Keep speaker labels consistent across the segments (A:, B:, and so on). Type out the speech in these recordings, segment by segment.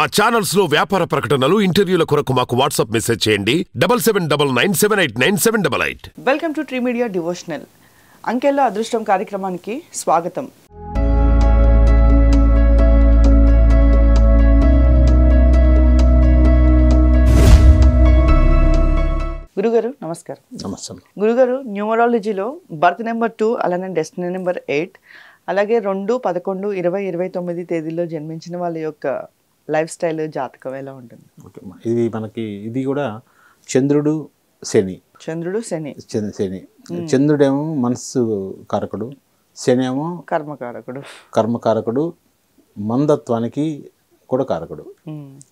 A: మా ఛానల్స్ లో వ్యాపార ప్రకటనలు ఇంటర్వ్యూల కొరకు మాకు వాట్సాప్ మెసేజ్ చేయండి 7799789788.
B: Welcome to tree media devotional. అంకెల్లో అదృష్టం కార్యక్రమానికి స్వాగతం. గురుగారు నమస్కారం.
C: నమస్తే.
B: గురుగారు, న్యూమరాలజీలో బర్త్ నెంబర్ 2 అలానే డెస్టినీ నెంబర్ 8 అలాగే 2, 11, 20, 29 తేదీల్లో జన్మించిన వాళ్ళ యొక్క లైఫ్ స్టైల్ జాతకం ఎలా ఉంటుంది?
C: ఇది మనకి ఇది కూడా చంద్రుడు శని. చంద్రుడేమో మనస్సు కారకుడు, శని ఏమో కర్మకారకుడు, మందత్వానికి కూడా కారకుడు.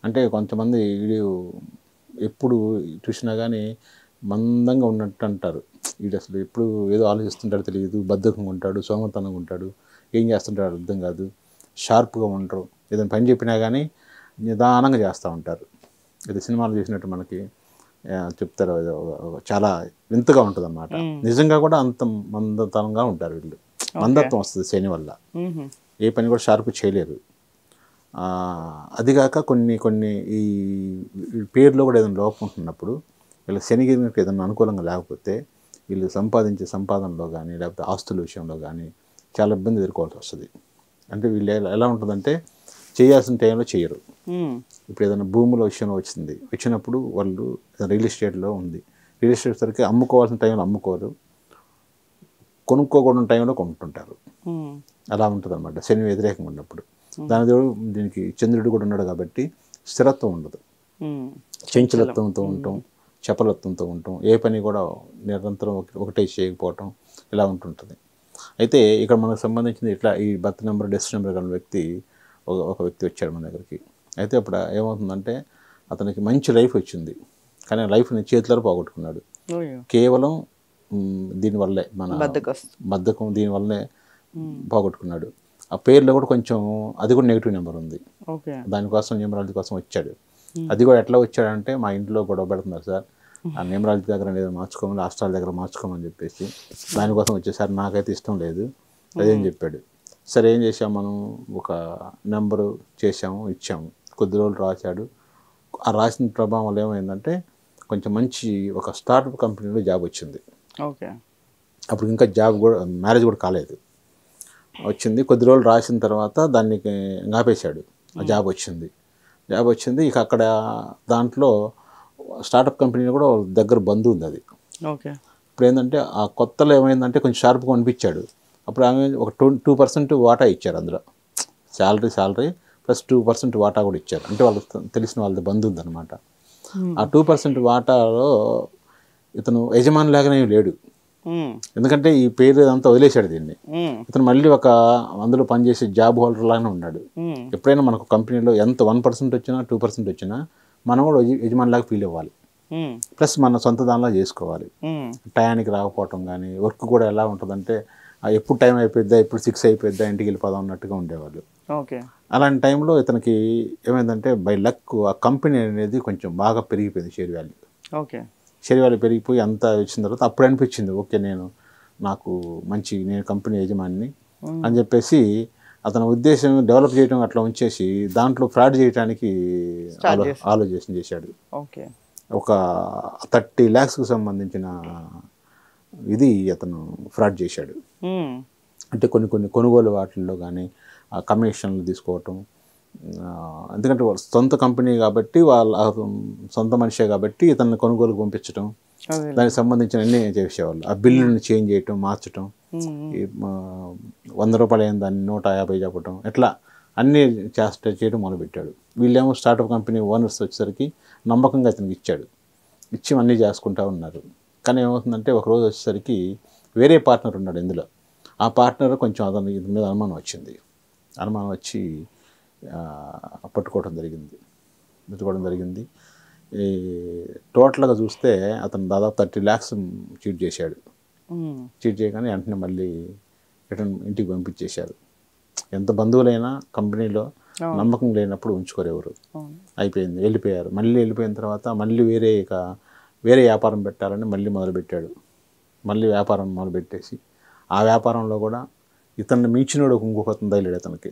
C: అంటే కొంతమంది ఎప్పుడు చూసినా కానీ మందంగా ఉన్నట్టు అంటారు. వీడు అసలు ఎప్పుడు ఏదో ఆలోచిస్తుంటాడు తెలియదు, బద్ధకంగా ఉంటాడు, సోమతనంగా ఉంటాడు, ఏం చేస్తుంటాడు అర్థం కాదు, షార్ప్గా ఉండరు, ఏదైనా పని చెప్పినా కానీ నిదానంగా చేస్తూ ఉంటారు. ఇది సినిమాలు చూసినట్టు మనకి చెప్తారు, చాలా వింతగా ఉంటుంది అన్నమాట. నిజంగా కూడా అంత మందతనంగా ఉంటారు వీళ్ళు. మందత్వం వస్తుంది శని వల్ల, ఏ పని కూడా షార్ప్ చేయలేరు. అదిగాక కొన్ని ఈ పేరులో కూడా ఏదైనా లోపం ఉంటున్నప్పుడు వీళ్ళు శనిగిరికి ఏదైనా అనుకూలంగా లేకపోతే వీళ్ళు సంపాదించే సంపాదనలో కానీ లేకపోతే ఆస్తుల విషయంలో కానీ చాలా ఇబ్బంది ఎదుర్కోవాల్సి వస్తుంది. అంటే వీళ్ళు ఎలా ఉంటుందంటే చేయాల్సిన టైంలో చేయరు. ఇప్పుడు ఏదైనా భూముల విషయంలో వచ్చినప్పుడు వాళ్ళు రియల్ ఎస్టేట్లో ఉంది, రియల్ ఎస్టేట్ సరికి అమ్ముకోవాల్సిన టైంలో అమ్ముకోరు, కొనుక్కోకూడని టైంలో కొనుక్కుంటారు. అలా ఉంటుంది అన్నమాట శని వ్యతిరేకంగా ఉన్నప్పుడు. దీనికి చంద్రుడు కూడా ఉన్నాడు కాబట్టి స్థిరత్వం ఉండదు, చంచలత్వంతో ఉండటం, చపలత్వంతో ఉండటం, ఏ పని కూడా నిరంతరం ఒకటే చేయకపోవటం ఇలా ఉంటుంటుంది. అయితే ఇక్కడ మనకు సంబంధించింది ఇట్లా ఈ బర్త్ నెంబర్ డెస్టినీ నెంబర్ కలిగిన వ్యక్తి ఒక వ్యక్తి వచ్చాడు మన దగ్గరికి. అయితే అప్పుడు ఏమవుతుందంటే అతనికి మంచి లైఫ్ వచ్చింది, కానీ లైఫ్ని చేతిలో పోగొట్టుకున్నాడు. కేవలం దీనివల్లే మన బద్ధకం దీనివల్లనే పోగొట్టుకున్నాడు. ఆ పేర్లో కూడా కొంచెం అది కూడా నెగిటివ్ నెంబర్ ఉంది. దానికోసం న్యూమరాలజీ కోసం వచ్చాడు. అది కూడా ఎట్లా వచ్చాడంటే మా ఇంట్లో గొడవ పెడుతున్నారు సార్, ఆ న్యూమరాలజీ దగ్గర ఏదో మార్చుకోమని ఆస్ట్రాలజీ దగ్గర మార్చుకోమని చెప్పేసి దానికోసం వచ్చేసారి, నాకైతే ఇష్టం లేదు అదేం చెప్పాడు. సరే ఏం చేసాము, మనం ఒక నెంబరు చేసాము, ఇచ్చాము, కొద్ది రోజులు రాశాడు. ఆ రాసిన ప్రభావం వల్ల ఏమైందంటే కొంచెం మంచి ఒక స్టార్టప్ కంపెనీలో జాబ్ వచ్చింది. అప్పుడు ఇంకా జాబ్ కూడా మ్యారేజ్ కూడా కాలేదు, వచ్చింది. కొద్ది రోజులు రాసిన తర్వాత దానికి ఆపేశాడు. ఆ జాబ్ వచ్చింది. ఇక అక్కడ దాంట్లో స్టార్టప్ కంపెనీలో కూడా దగ్గర బంధువు ఉంది అది. ఇప్పుడు ఏంటంటే ఆ కొత్తలో ఏమైందంటే కొంచెం షార్ప్గా అనిపించాడు. అప్పుడు ఆమె ఒక 2% వాటా ఇచ్చారు, అందులో శాలరీ ప్లస్ 2% వాటా కూడా ఇచ్చారు. అంటే వాళ్ళు తెలిసిన వాళ్ళది బంధువు ఉందన్నమాట. ఆ 2% వాటాలో ఇతను యజమాని లాగానే లేడు, ఎందుకంటే ఈ పేరు అంతా వదిలేశాడు దీన్ని. ఇతను మళ్ళీ ఒక అందులో పనిచేసే జాబ్ హోల్డర్ లాగానే ఉన్నాడు. ఎప్పుడైనా మనకు కంపెనీలో ఎంత 1% వచ్చినా 2% వచ్చినా మనం కూడా యజమాని లాగా ఫీల్ అవ్వాలి, ప్లస్ మన సొంత దానిలో చేసుకోవాలి. టయానికి రాకపోవటం కానీ, వర్క్ కూడా ఎలా ఉంటుందంటే ఎప్పుడు టైం అయిపోయిద్దా, ఎప్పుడు 6 అయిపోయిద్దా, ఇంటికి వెళ్ళిపోదాం అన్నట్టుగా ఉండేవాళ్ళు. అలాంటి టైంలో ఇతనికి ఏమైందంటే బై లక్ ఆ కంపెనీ అనేది కొంచెం బాగా పెరిగిపోయింది, షేర్ వాల్యూ పెరిగిపోయి అంతా వచ్చిన తర్వాత అప్పుడు అనిపించింది, ఓకే నాకు నేను కంపెనీ యజమానిని అని చెప్పేసి అతని ఉద్దేశం డెవలప్ చేయడం అట్లా ఉంచేసి దాంట్లో ఫ్రాడ్ చేయడానికి ఆలోచన చేశాడు. ఒక 30 lakhsకు సంబంధించిన ఇది అతను ఫ్రాడ్ చేశాడు. అంటే కొన్ని కొనుగోలు వాటిల్లో కానీ కమిషన్లు తీసుకోవటం, ఎందుకంటే వాళ్ళ సొంత కంపెనీ కాబట్టి వాళ్ళ సొంత మనిషే కాబట్టి ఇతన్ని కొనుగోలు పంపించడం, దానికి సంబంధించిన అన్నీ చేసేవాళ్ళు. ఆ బిల్లుని చేంజ్ చేయటం, మార్చడం, 100 రూపాయలు అయిన దాన్ని 150 చెప్పటం, ఇట్లా అన్నీ చేయడం మొదలుపెట్టాడు. వీళ్ళేమో స్టార్టప్ కంపెనీ ఓనర్స్ వచ్చేసరికి నమ్మకంగా అతనికి ఇచ్చి అన్నీ చేసుకుంటూ ఉన్నారు. కానీ ఏమవుతుందంటే ఒకరోజు వచ్చేసరికి వేరే పార్ట్నర్ ఉన్నాడు ఇందులో. ఆ పార్ట్నర్ కొంచెం అతని మీద అనుమానం వచ్చి పట్టుకోవడం జరిగింది. ఈ టోటల్గా చూస్తే అతను దాదాపు 30 lakhs చీట్ చేశాడు. చీట్ చేయగానే వెంటనే మళ్ళీ రిటర్న్ ఇంటికి పంపించేశారు. ఎంత బంధువులైనా కంపెనీలో నమ్మకం లేనప్పుడు ఉంచుకోరు ఎవరు. అయిపోయింది, వెళ్ళిపోయారు. మళ్ళీ వెళ్ళిపోయిన తర్వాత మళ్ళీ వేరే వ్యాపారం పెట్టాలని మొదలుపెట్టాడు. మళ్ళీ వ్యాపారం మొదలుపెట్టేసి ఆ వ్యాపారంలో కూడా ఇతన్ని మించినోడు ఇంకొక అతను తగిలాడు అతనికి.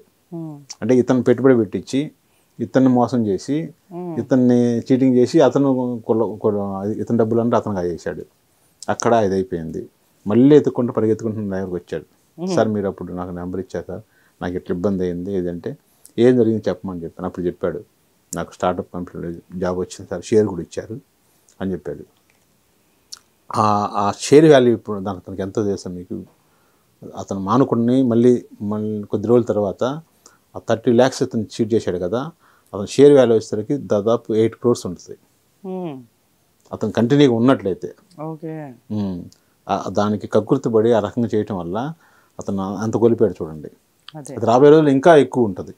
C: అంటే ఇతను పెట్టుబడి పెట్టించి ఇతన్ని మోసం చేసి ఇతన్ని చీటింగ్ చేసి అతను ఇతని డబ్బులు అంటే అతను చేశాడు. అక్కడ ఇది అయిపోయింది. మళ్ళీ ఎత్తుకుంటూ పరిగెత్తుకుంటున్న దగ్గరకు వచ్చాడు. సార్ మీరు అప్పుడు నాకు నెంబర్ ఇచ్చారు సార్, నాకు ఇట్లా ఇబ్బంది అయింది ఏదంటే ఏం జరిగింది చెప్పమని చెప్పాను. అప్పుడు చెప్పాడు నాకు స్టార్టప్ కంపెనీలో జాబ్ వచ్చింది సార్, షేర్ కూడా ఇచ్చారు అని చెప్పాడు. ఆ షేర్ వాల్యూ ఇప్పుడు దానికి అతనికి ఎంతో తెలుసా మీకు? అతను మానుకుని మళ్ళీ కొద్ది రోజుల తర్వాత ఆ 30 lakhs అతను చీట్ చేశాడు కదా, అతను షేర్ వాల్యూ వచ్చేసరికి దాదాపు 8 crores ఉంటుంది. అతను కంటిన్యూగా ఉన్నట్లయితే దానికి కకృతి పడి ఆ రకంగా చేయటం వల్ల అతను అంత కోల్పోయాడు చూడండి. అది రాబోయే రోజులు ఇంకా ఎక్కువ ఉంటుంది.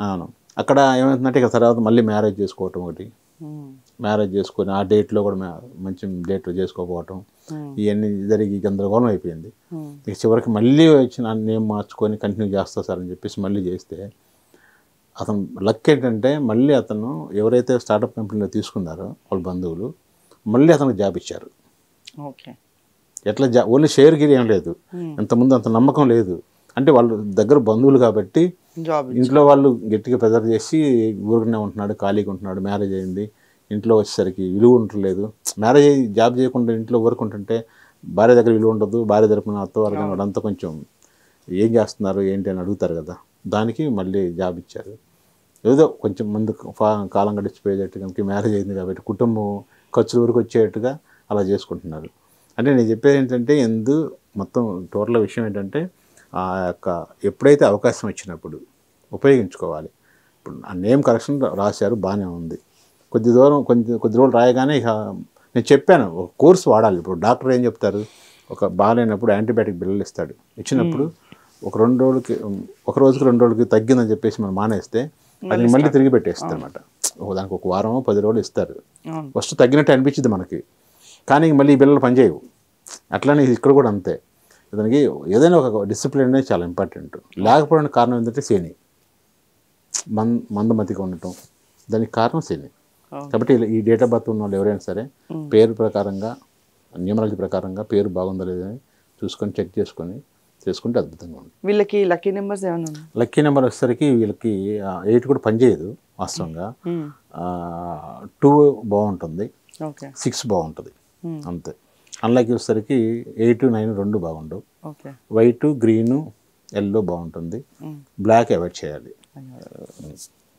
C: అవును. అక్కడ ఏమవుతుందంటే ఇక తర్వాత మళ్ళీ మ్యారేజ్ చేసుకోవటం ఒకటి, మ్యారేజ్ చేసుకొని ఆ డేట్లో కూడా మంచి డేట్లో చేసుకోకపోవటం, ఇవన్నీ జరిగి గందరగోళం అయిపోయింది. ఇక చివరికి మళ్ళీ వచ్చి నా నేమ్ మార్చుకొని కంటిన్యూ చేస్తా సార్ అని చెప్పేసి మళ్ళీ చేస్తే అతను లక్ ఏంటంటే మళ్ళీ అతను ఎవరైతే స్టార్టప్ కంపెనీలో తీసుకున్నారో వాళ్ళ బంధువులు మళ్ళీ అతనికి జాబ్ ఇచ్చారు. ఎట్లా ఓన్లీ షేర్ గిరి ఏం లేదు, ఇంతకుముందు అంత నమ్మకం లేదు. అంటే వాళ్ళు దగ్గర బంధువులు కాబట్టి ఇంట్లో వాళ్ళు గట్టిగా ప్రెజర్ చేసి ఊరికనే ఉంటున్నాడు, ఖాళీగా ఉంటున్నాడు, మ్యారేజ్ అయింది, ఇంట్లో వచ్చేసరికి విలువ ఉండలేదు. మ్యారేజ్ అయ్యి జాబ్ చేయకుండా ఇంట్లో వర్క్ ఉంటుంటే భార్య దగ్గర విలువ ఉండదు, భార్య తరపున అత్తవారు కానీ వాళ్ళంతా కొంచెం ఏం చేస్తున్నారు ఏంటి అని అడుగుతారు కదా, దానికి మళ్ళీ జాబ్ ఇచ్చారు. ఏదో కొంచెం ముందు కాలం గడిచిపోయేటట్టు కనుక మ్యారేజ్ అయింది కాబట్టి కుటుంబం ఖర్చుల వరకు వచ్చేటట్టుగా అలా చేసుకుంటున్నారు. అంటే నేను చెప్పేది ఏంటంటే మొత్తం టోటల్ విషయం ఏంటంటే ఆ యొక్క ఎప్పుడైతే అవకాశం వచ్చినప్పుడు ఉపయోగించుకోవాలి. ఇప్పుడు ఆ నేమ్ కరెక్షన్ రాశారు బాగానే ఉంది, కొద్ది రోజులు రాయగానే ఇక నేను చెప్పాను ఒక కోర్సు వాడాలి. ఇప్పుడు డాక్టర్ ఏం చెప్తారు, ఒక బాగాలేనప్పుడు యాంటీబయాటిక్ బిళ్ళలు ఇస్తాడు, ఇచ్చినప్పుడు ఒక రోజుకి 2 రోజులకి తగ్గిందని చెప్పేసి మనం మానేస్తే అది మళ్ళీ తిరిగి పెట్టేస్తుంది అనమాట. దానికి ఒక వారమో 10 రోజులు ఇస్తారు, ఫస్ట్ తగ్గినట్టు అనిపించింది మనకి, కానీ మళ్ళీ ఈ బిళ్ళలు పనిచేయవు. అట్లానే ఇక్కడ కూడా అంతే. దానికి ఏదైనా ఒక డిసిప్లిన్ అనేది చాలా ఇంపార్టెంట్. లేకపోవడానికి కారణం ఏంటంటే శని, మందమతిగా ఉండటం, దానికి కారణం శని. కాబట్టి ఈ డేట్ ఆఫ్ బర్త్ ఉన్న వాళ్ళు ఎవరైనా సరే పేరు ప్రకారంగా న్యూమరాలజీ ప్రకారంగా పేరు బాగుందా లేదని చూసుకొని చెక్ చేసుకుంటే అద్భుతంగా ఉంటుంది.
B: వీళ్ళకి లక్కీ నెంబర్స్ ఏమైనా?
C: లక్కీ నెంబర్ వచ్చేసరికి వీళ్ళకి 8 కూడా పనిచేయదు వాస్తవంగా. 2 బాగుంటుంది, 6 బాగుంటుంది అంతే. అన్లక్కీ వచ్చేసరికి 8, 9 2 బాగుండవు. వైట్, గ్రీను, ఎల్లో బాగుంటుంది, బ్లాక్ అవాయిడ్ చేయాలి.